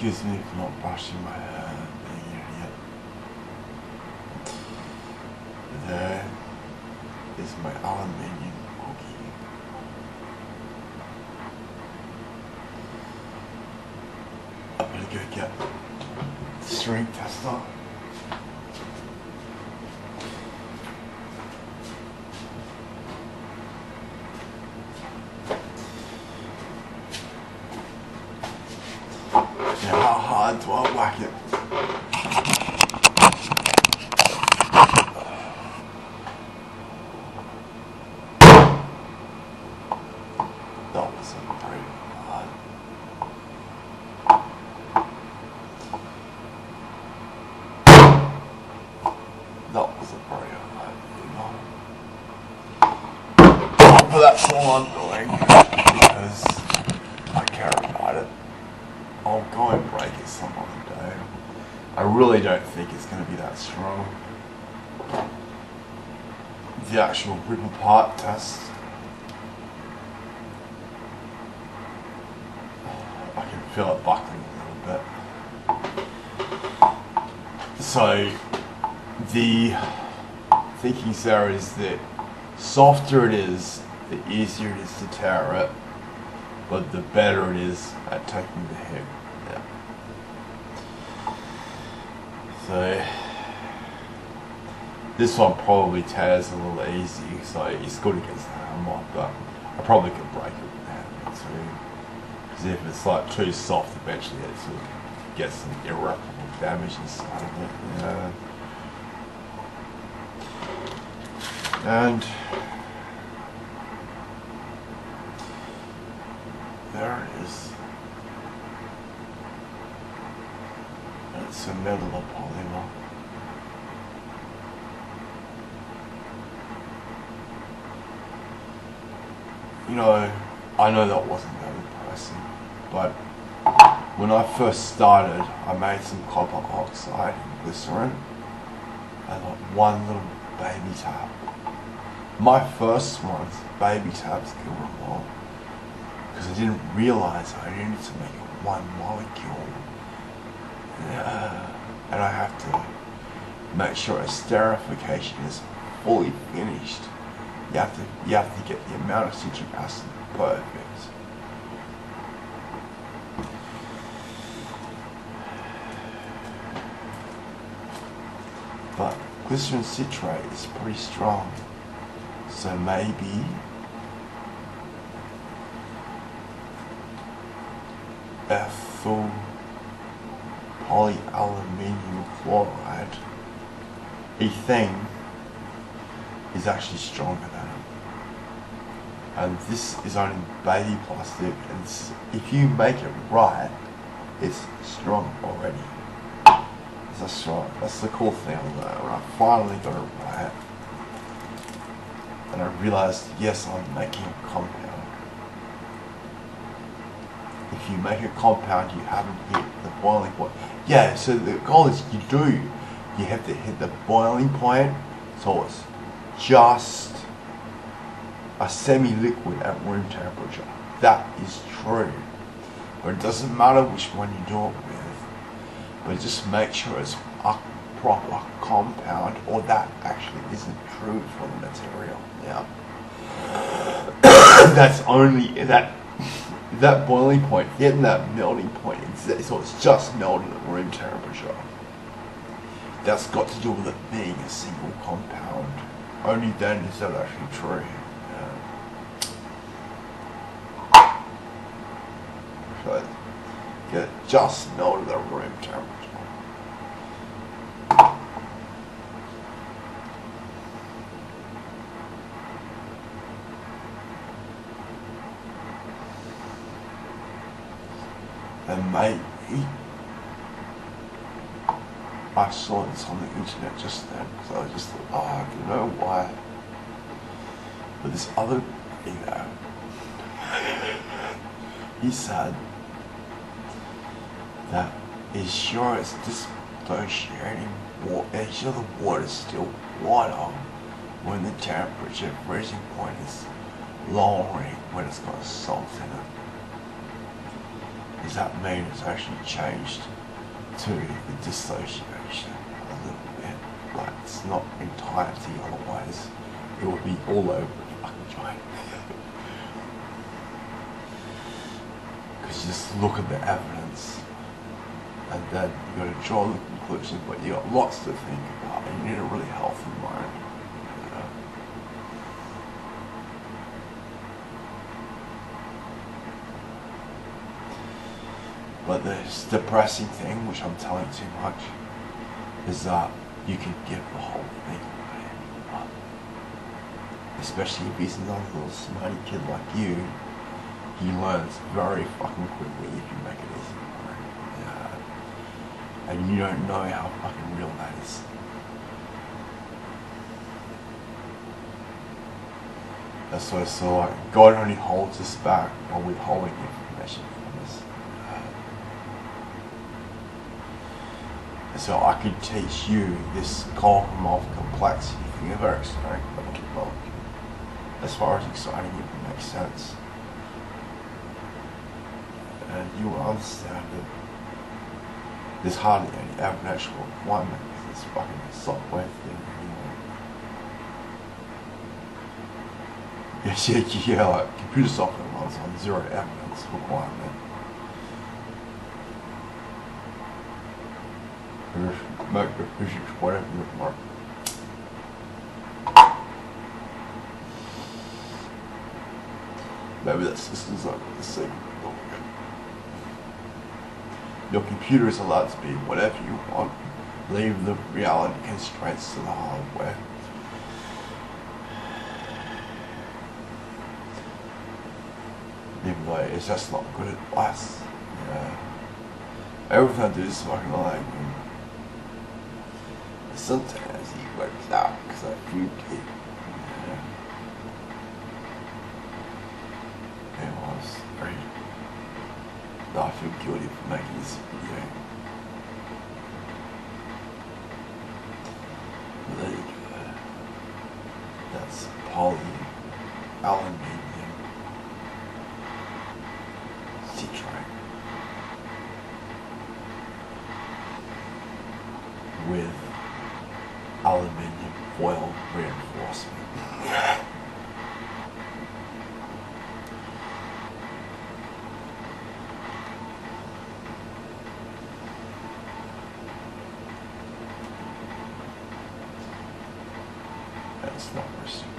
Excuse me for not brushing my hair, being an idiot. There is my aluminium cookie. I better go get the strength tester. Now how hard do I whack it? That wasn't very hard. That wasn't very hard either. But that's all I'm doing because I care about it. I'll go and break it some other day. I really don't think it's going to be that strong. The actual rip apart test, I can feel it buckling a little bit. So the thinking there is that softer it is, the easier it is to tear it, but the better it is at taking the hit. Yeah. So this one probably tears a little easy, so it's good against the hammer, but I probably could break it with the hammer too. Because if it's like too soft, eventually it sort of gets some irreparable damage inside of it. Yeah. And there it is. It's a metal polymer. You know, I know that wasn't that impressive, but when I first started, I made some copper oxide and glycerin and like one little baby tab. My first ones, baby tabs, killed them all because I didn't realize I needed to make it one molecule. And I have to make sure esterification is fully finished. You have to get the amount of citric acid perfect. But glycerin citrate is pretty strong, so maybe ethyl polyaluminium chloride, ethane, is actually stronger than it. And this is only baby plastic, and if you make it right, it's strong already. That's right. That's the cool thing on that. When I finally got it right, and I realized, yes, I'm making a compound. If you make a compound, you haven't hit the boiling point. Yeah, so the goal is you have to hit the boiling point, so it's just a semi-liquid at room temperature. That is true. But it doesn't matter which one you do it with, but just make sure it's a proper compound, or that actually isn't true for the material. Yeah. That's only that boiling point, getting that melting point, so it's just melting at room temperature. That's got to do with it being a single compound. Only then is that actually true. Yeah. So get it just melted at room temperature. And maybe I saw this on the internet just then, so I just thought, oh, I don't know why. But this other video, he said that he's sure it's dissociating water, he's sure the water's still water when the temperature freezing point is lowering when it's got salt in it. does that mean it's actually changed to the dissociation a little bit? Like, it's not entirety, otherwise it would be all over the fucking joint. Because you just look at the evidence and then you got to draw the conclusion, but you got lots to think about. You need a really healthy mind. But this depressing thing, which I'm telling too much, is that you can give the whole thing away. Especially if he's another little smarty kid like you, he learns very fucking quickly if you make it easy for him. Yeah. And you don't know how fucking real that is. That's why it's so like, God only holds us back while withholding information from us. So I could teach you this cosm of complexity thing, very exciting, but as far as exciting it makes sense. And you will understand that there's hardly any evidential requirement for this fucking software thing anyway. Yeah, like computer software runs on zero evidence requirement. Make the physics whatever you want. Maybe that system's not the same. Your computer is allowed to be whatever you want. Leave the reality constraints to the hardware. Even though it's just not good advice. Yeah. Everything I do is fucking like. Sometimes he works out because I feel it. Yeah. It was very. No, I feel guilty for making this video. But there you go. That's poly aluminium citrate with aluminium foil reinforcement. That's not reciprocal.